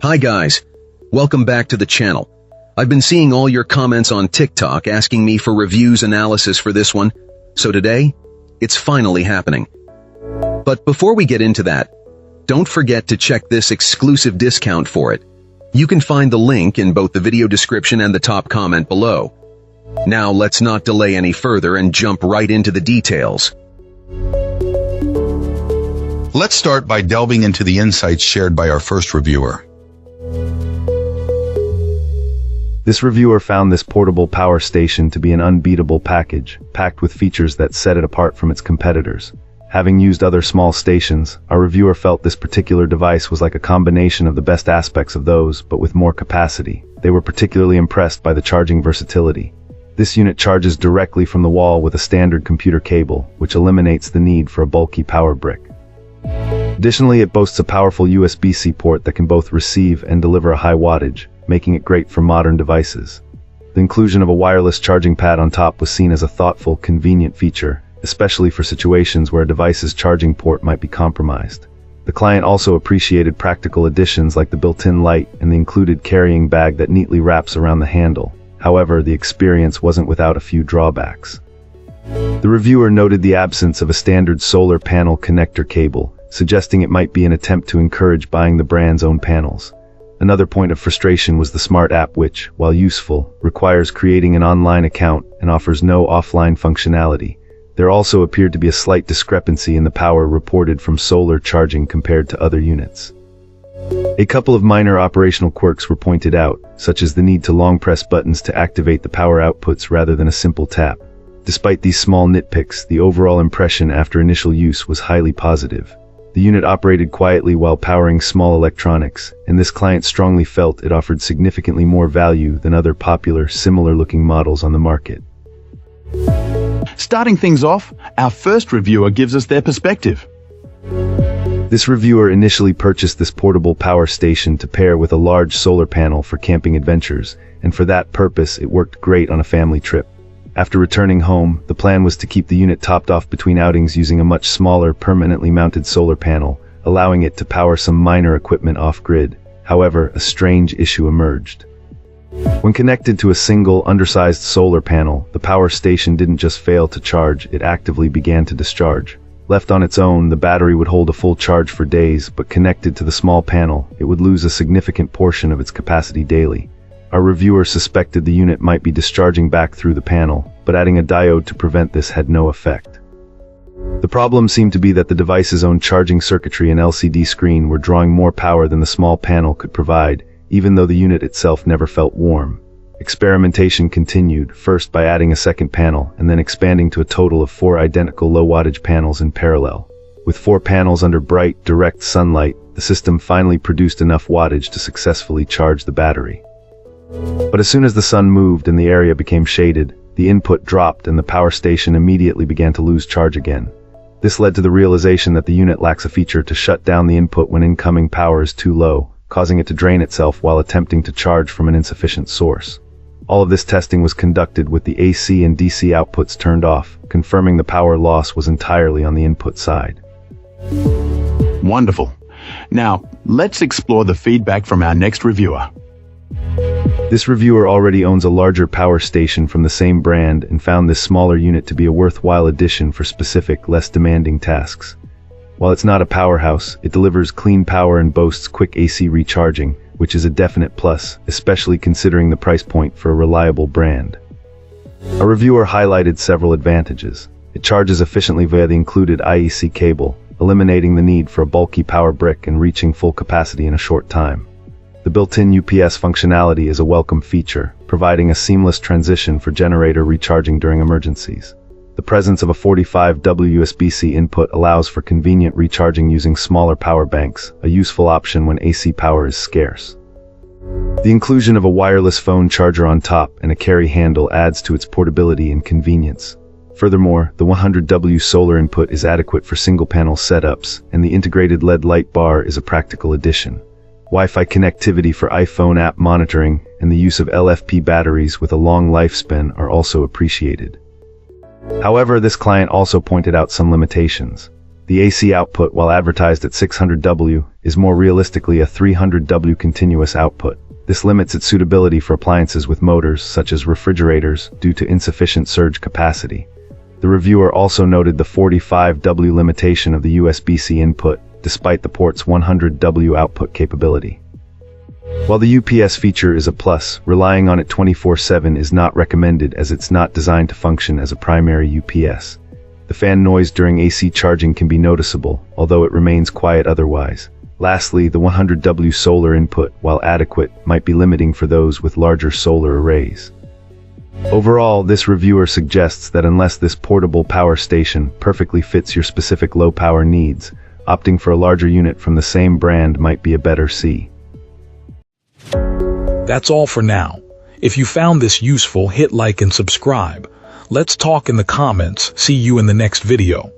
Hi guys, welcome back to the channel. I've been seeing all your comments on TikTok asking me for reviews analysis for this one, so today, it's finally happening. But before we get into that, don't forget to check this exclusive discount for it. You can find the link in both the video description and the top comment below. Now let's not delay any further and jump right into the details. Let's start by delving into the insights shared by our first reviewer. This reviewer found this portable power station to be an unbeatable package, packed with features that set it apart from its competitors. Having used other small stations, our reviewer felt this particular device was like a combination of the best aspects of those, but with more capacity. They were particularly impressed by the charging versatility. This unit charges directly from the wall with a standard computer cable, which eliminates the need for a bulky power brick. Additionally, it boasts a powerful USB-C port that can both receive and deliver a high wattage, making it great for modern devices. The inclusion of a wireless charging pad on top was seen as a thoughtful, convenient feature, especially for situations where a device's charging port might be compromised. The client also appreciated practical additions like the built-in light and the included carrying bag that neatly wraps around the handle. However, the experience wasn't without a few drawbacks. The reviewer noted the absence of a standard solar panel connector cable, suggesting it might be an attempt to encourage buying the brand's own panels. Another point of frustration was the smart app which, while useful, requires creating an online account and offers no offline functionality. There also appeared to be a slight discrepancy in the power reported from solar charging compared to other units. A couple of minor operational quirks were pointed out, such as the need to long press buttons to activate the power outputs rather than a simple tap. Despite these small nitpicks, the overall impression after initial use was highly positive. The unit operated quietly while powering small electronics, and this client strongly felt it offered significantly more value than other popular, similar-looking models on the market. Starting things off, our first reviewer gives us their perspective. This reviewer initially purchased this portable power station to pair with a large solar panel for camping adventures, and for that purpose it worked great on a family trip. After returning home, the plan was to keep the unit topped off between outings using a much smaller, permanently mounted solar panel, allowing it to power some minor equipment off-grid. However, a strange issue emerged. When connected to a single, undersized solar panel, the power station didn't just fail to charge, it actively began to discharge. Left on its own, the battery would hold a full charge for days, but connected to the small panel, it would lose a significant portion of its capacity daily. Our reviewer suspected the unit might be discharging back through the panel, but adding a diode to prevent this had no effect. The problem seemed to be that the device's own charging circuitry and LCD screen were drawing more power than the small panel could provide, even though the unit itself never felt warm. Experimentation continued, first by adding a second panel, and then expanding to a total of 4 identical low-wattage panels in parallel. With 4 panels under bright, direct sunlight, the system finally produced enough wattage to successfully charge the battery. But as soon as the sun moved and the area became shaded, the input dropped and the power station immediately began to lose charge again. This led to the realization that the unit lacks a feature to shut down the input when incoming power is too low, causing it to drain itself while attempting to charge from an insufficient source. All of this testing was conducted with the AC and DC outputs turned off, confirming the power loss was entirely on the input side. Wonderful. Now, let's explore the feedback from our next reviewer. This reviewer already owns a larger power station from the same brand and found this smaller unit to be a worthwhile addition for specific, less demanding tasks. While it's not a powerhouse, it delivers clean power and boasts quick AC recharging, which is a definite plus, especially considering the price point for a reliable brand. A reviewer highlighted several advantages. It charges efficiently via the included IEC cable, eliminating the need for a bulky power brick and reaching full capacity in a short time. The built-in UPS functionality is a welcome feature, providing a seamless transition for generator recharging during emergencies. The presence of a 45W USB-C input allows for convenient recharging using smaller power banks, a useful option when AC power is scarce. The inclusion of a wireless phone charger on top and a carry handle adds to its portability and convenience. Furthermore, the 100W solar input is adequate for single-panel setups, and the integrated LED light bar is a practical addition. Wi-Fi connectivity for iPhone app monitoring and the use of LFP batteries with a long lifespan are also appreciated. However, this client also pointed out some limitations. The AC output, while advertised at 600W, is more realistically a 300W continuous output. This limits its suitability for appliances with motors, such as refrigerators, due to insufficient surge capacity. The reviewer also noted the 45W limitation of the USB-C input, despite the port's 100W output capability. While the UPS feature is a plus, relying on it 24/7 is not recommended as it's not designed to function as a primary UPS. The fan noise during AC charging can be noticeable, although it remains quiet otherwise. Lastly, the 100W solar input, while adequate, might be limiting for those with larger solar arrays. Overall, this reviewer suggests that unless this portable power station perfectly fits your specific low-power needs, opting for a larger unit from the same brand might be a better C. That's all for now. If you found this useful, hit like and subscribe. Let's talk in the comments. See you in the next video.